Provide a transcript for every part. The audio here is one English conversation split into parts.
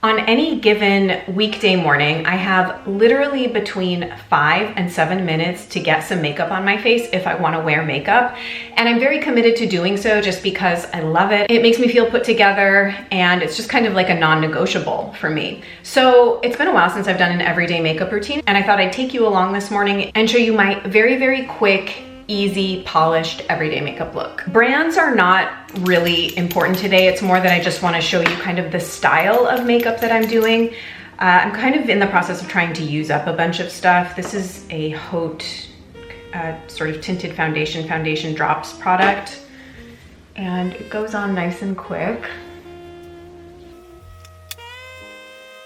On any given weekday morning, I have literally between 5 and 7 minutes to get some makeup on my face if I want to wear makeup. And I'm very committed to doing so just because I love it. It makes me feel put together and it's just kind of like a non-negotiable for me. So it's been a while since I've done an everyday makeup routine, and I thought I'd take you along this morning and show you my very, very quick, easy, polished, everyday makeup look. Brands are not really important today. It's more that I just want to show you kind of the style of makeup that I'm doing. I'm kind of in the process of trying to use up a bunch of stuff. This is a Haute sort of tinted foundation drops product, and it goes on nice and quick.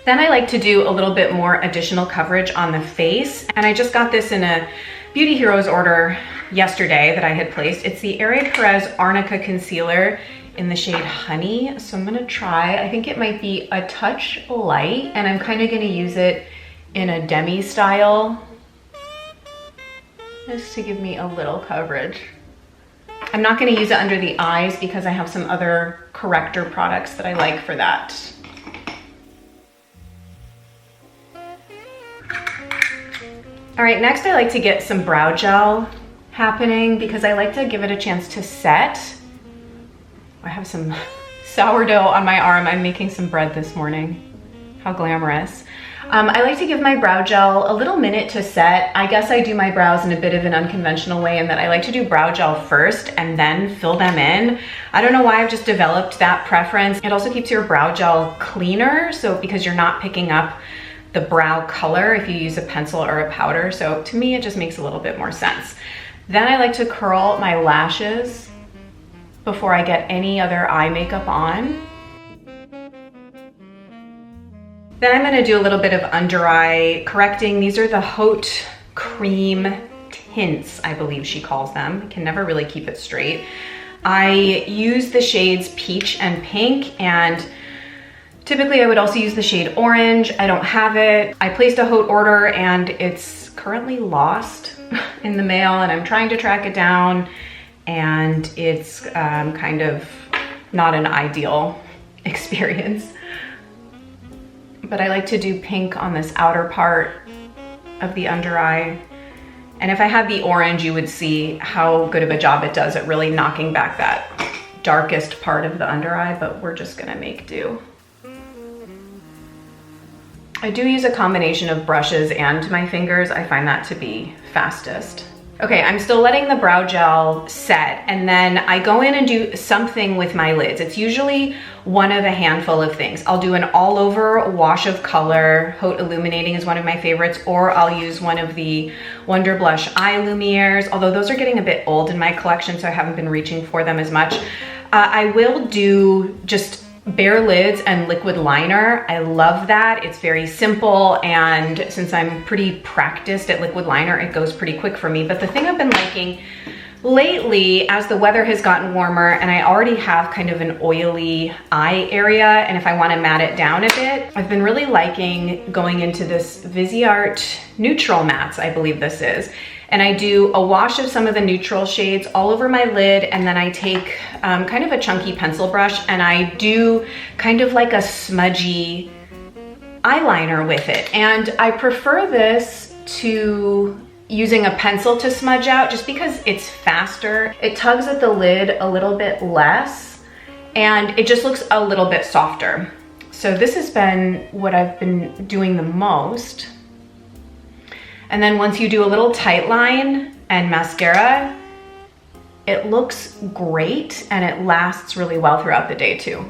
Then I like to do a little bit more additional coverage on the face, and I just got this in a Beauty Heroes order yesterday that I had placed. It's the Ere Perez Arnica Concealer in the shade Honey. So I'm gonna try, I think it might be a touch light, and I'm kind of gonna use it in a demi style just to give me a little coverage. I'm not gonna use it under the eyes because I have some other corrector products that I like for that. All right, next I like to get some brow gel happening because I like to give it a chance to set. I have some sourdough on my arm. I'm making some bread this morning. How glamorous. I like to give my brow gel a little minute to set. I guess I do my brows in a bit of an unconventional way in that I like to do brow gel first and then fill them in. I don't know why, I've just developed that preference. It also keeps your brow gel cleaner, so because you're not picking up the brow color if you use a pencil or a powder. So to me, it just makes a little bit more sense. Then I like to curl my lashes before I get any other eye makeup on. Then I'm gonna do a little bit of under eye correcting. These are the Haute Cream Tints, I believe she calls them. I can never really keep it straight. I use the shades Peach and Pink, and typically I would also use the shade Orange. I don't have it. I placed a Haute order and it's currently lost in the mail, and I'm trying to track it down, and it's kind of not an ideal experience. But I like to do pink on this outer part of the under eye. And if I had the orange, you would see how good of a job it does at really knocking back that darkest part of the under eye, but we're just gonna make do. I do use a combination of brushes and my fingers. I find that to be fastest. Okay, I'm still letting the brow gel set, and then I go in and do something with my lids. It's usually one of a handful of things. I'll do an all over wash of color. Haute Illuminating is one of my favorites, or I'll use one of the Wonder Blush Eye Lumières, although those are getting a bit old in my collection, so I haven't been reaching for them as much. I will do just bare lids and liquid liner. I love that. It's very simple, and since I'm pretty practiced at liquid liner, it goes pretty quick for me. But the thing I've been liking lately, as the weather has gotten warmer and I already have kind of an oily eye area, and if I want to matte it down a bit, I've been really liking going into this Viseart Neutral Mattes, I believe this is. And I do a wash of some of the neutral shades all over my lid, and then I take kind of a chunky pencil brush and I do kind of like a smudgy eyeliner with it. And I prefer this to using a pencil to smudge out just because it's faster. It tugs at the lid a little bit less and it just looks a little bit softer. So this has been what I've been doing the most. And then once you do a little tight line and mascara, it looks great and it lasts really well throughout the day too.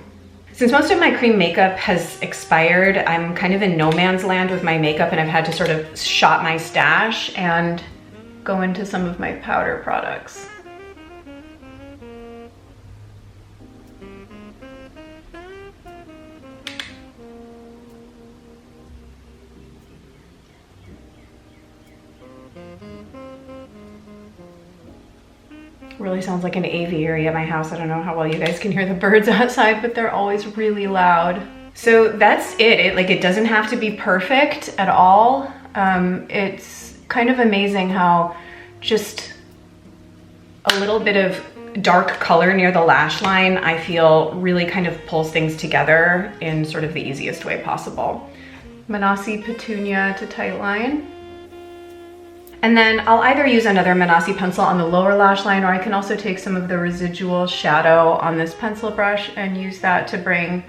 Since most of my cream makeup has expired, I'm kind of in no man's land with my makeup, and I've had to sort of shop my stash and go into some of my powder products. Really sounds like an aviary at my house. I don't know how well you guys can hear the birds outside, but they're always really loud. So that's it. It doesn't have to be perfect at all. It's kind of amazing how just a little bit of dark color near the lash line, I feel really kind of pulls things together in sort of the easiest way possible. Manasi Petunia to tightline. And then I'll either use another Manasi pencil on the lower lash line, or I can also take some of the residual shadow on this pencil brush and use that to bring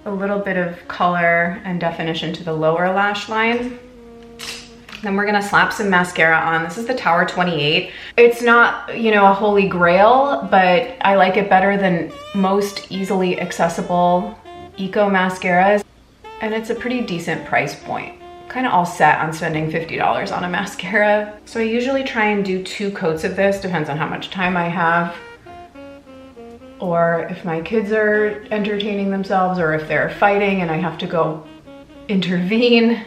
a little bit of color and definition to the lower lash line. Then we're gonna slap some mascara on. This is the Tower 28. It's not, you know, a holy grail, but I like it better than most easily accessible eco mascaras. And it's a pretty decent price point. Kind of all set on spending $50 on a mascara. So I usually try and do 2 coats of this, depends on how much time I have, or if my kids are entertaining themselves, or if they're fighting and I have to go intervene.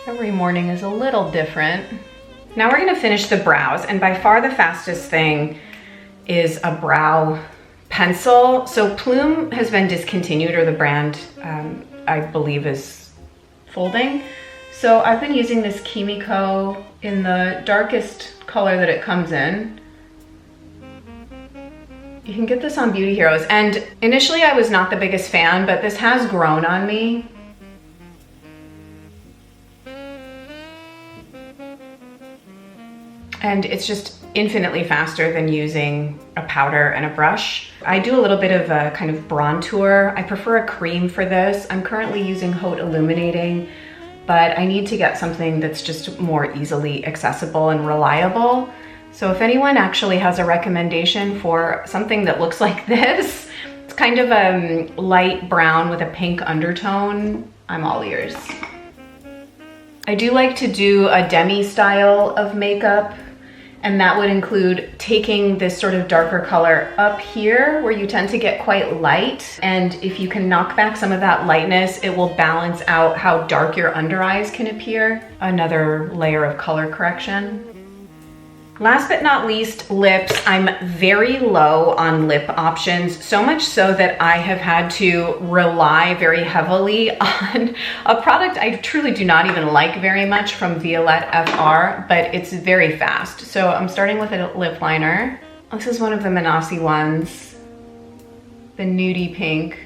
Every morning is a little different. Now we're gonna finish the brows, and by far the fastest thing is a brow pencil. So Plume has been discontinued, or the brand I believe is folding. So I've been using this Kimiko in the darkest color that it comes in. You can get this on Beauty Heroes, and initially I was not the biggest fan, but this has grown on me. And it's just infinitely faster than using a powder and a brush. I do a little bit of a kind of bronzer. I prefer a cream for this. I'm currently using Haute Illuminating, but I need to get something that's just more easily accessible and reliable. So if anyone actually has a recommendation for something that looks like this, it's kind of a light brown with a pink undertone, I'm all ears. I do like to do a demi style of makeup, and that would include taking this sort of darker color up here where you tend to get quite light. And if you can knock back some of that lightness, it will balance out how dark your under eyes can appear. Another layer of color correction. Last but not least, lips. I'm very low on lip options, so much so that I have had to rely very heavily on a product I truly do not even like very much from Violette FR, but it's very fast. So I'm starting with a lip liner. This is one of the Manasi ones, the nudie pink,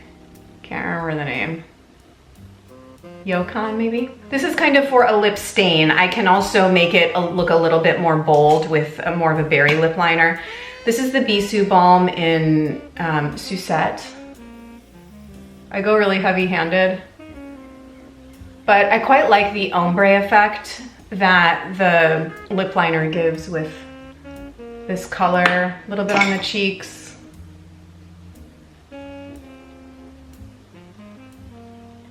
can't remember the name. Yukon maybe? This is kind of for a lip stain. I can also make it look a little bit more bold with more of a berry lip liner. This is the Bisou Balm in Suzette. I go really heavy-handed, but I quite like the ombre effect that the lip liner gives with this color. A little bit on the cheeks.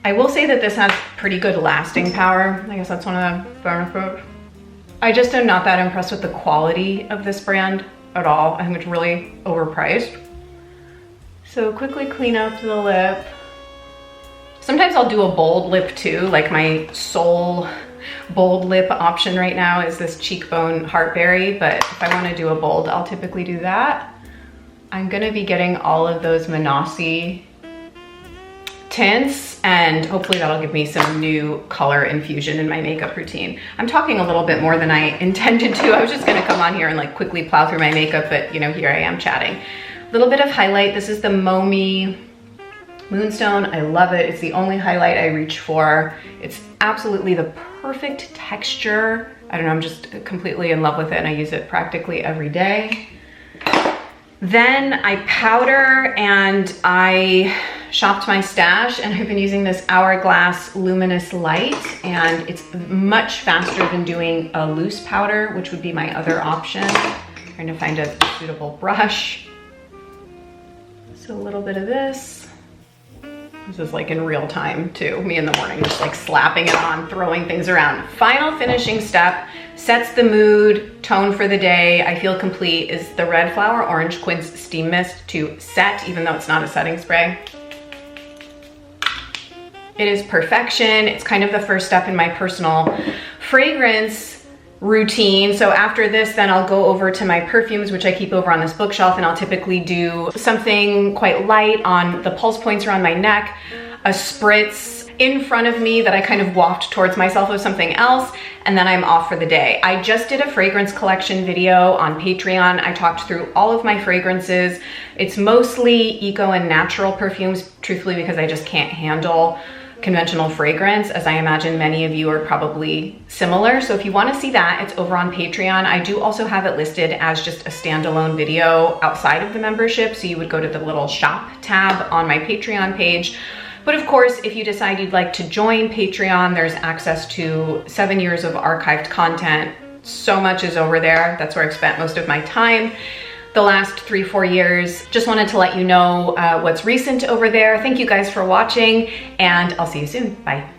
I will say that this has pretty good lasting power. I guess that's one of the benefits. I just am not that impressed with the quality of this brand at all. I think it's really overpriced. So quickly clean up the lip. Sometimes I'll do a bold lip too, like my sole bold lip option right now is this Cheekbone Heartberry, but if I want to do a bold, I'll typically do that. I'm gonna be getting all of those Manasi tints, and hopefully that'll give me some new color infusion in my makeup routine. I'm talking a little bit more than I intended to. I was just gonna come on here and like quickly plow through my makeup, but you know, here I am chatting. A little bit of highlight. This is the Momi Moonstone. I love it. It's the only highlight I reach for. It's absolutely the perfect texture. I don't know, I'm just completely in love with it, and I use it practically every day. Then I powder, and I shopped my stash, and I've been using this Hourglass Luminous Light, and it's much faster than doing a loose powder, which would be my other option. Trying to find a suitable brush. So a little bit of this. This is like in real time too, me in the morning, just like slapping it on, throwing things around. Final finishing step, sets the mood, tone for the day, I feel complete, is the Red Flower Orange Quince Steam Mist to set, even though it's not a setting spray. It is perfection. It's kind of the first step in my personal fragrance routine. So after this, then I'll go over to my perfumes, which I keep over on this bookshelf, and I'll typically do something quite light on the pulse points around my neck, a spritz, in front of me that I kind of walked towards myself of something else, and then I'm off for the day. I just did a fragrance collection video on Patreon. I talked through all of my fragrances. It's mostly eco and natural perfumes, truthfully, because I just can't handle conventional fragrance, as I imagine many of you are probably similar. So if you want to see that, it's over on Patreon. I do also have it listed as just a standalone video outside of the membership, so you would go to the little shop tab on my Patreon page. But of course, if you decide you'd like to join Patreon, there's access to 7 years of archived content. So much is over there. That's where I've spent most of my time the last 3-4 years. Just wanted to let you know what's recent over there. Thank you guys for watching, and I'll see you soon. Bye.